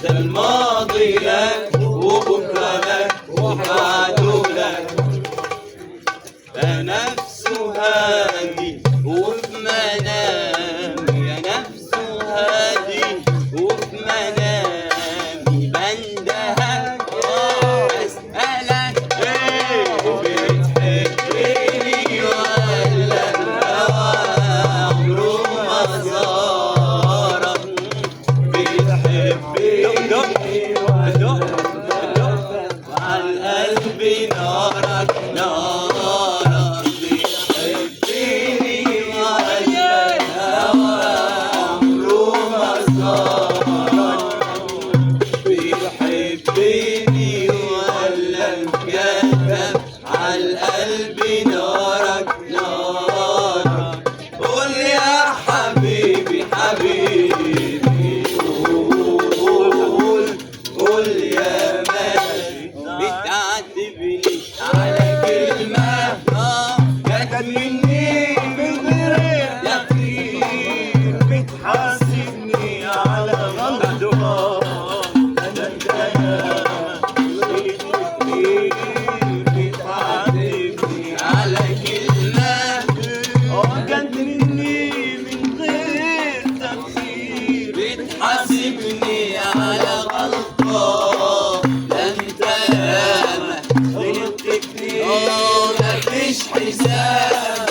الماضي لك وبكرة لك وبعده لك. نفس هادي وفي منامي، يا نفس هادي وفي منامي بندهك أسألك بتحبني ولا الهوى عمره ما زارك؟ بتحبني ولا عالقلب نارك نارك؟ بتحبني ولا الهوى عمره ما زارك؟ بتحبني ولا الكذب عالقلب نارك نارك؟ قول يا حبيبي حبيبي، قول يا ماشي بتعاتبني على كلمة جت مني من غير تفكير، بتحاسبني على غلطة أنا كتير، بتعاتبني على كلمة جت مني من غير تفكير، بتحاسبني على غلطة لا انت ياما غلطت كتير. مفيش حساب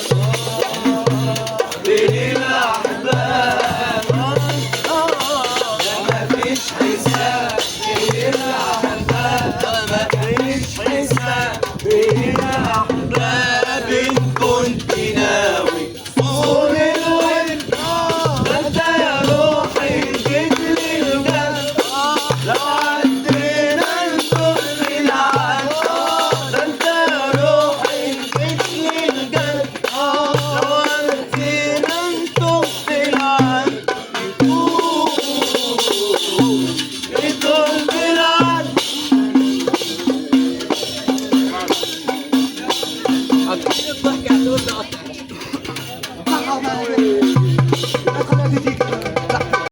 بين الأحباب، مفيش حساب بين الأحباب، مفيش حساب بين الأحباب. إن كنت ناوي صون الود ده انت يا روحي جيت لي الجد، لو عدينا نشوف العد ده انت يا روحي جيت لي الجد، لو عدينا نشوف العد يدوم بالعد. الضحك هتقول لي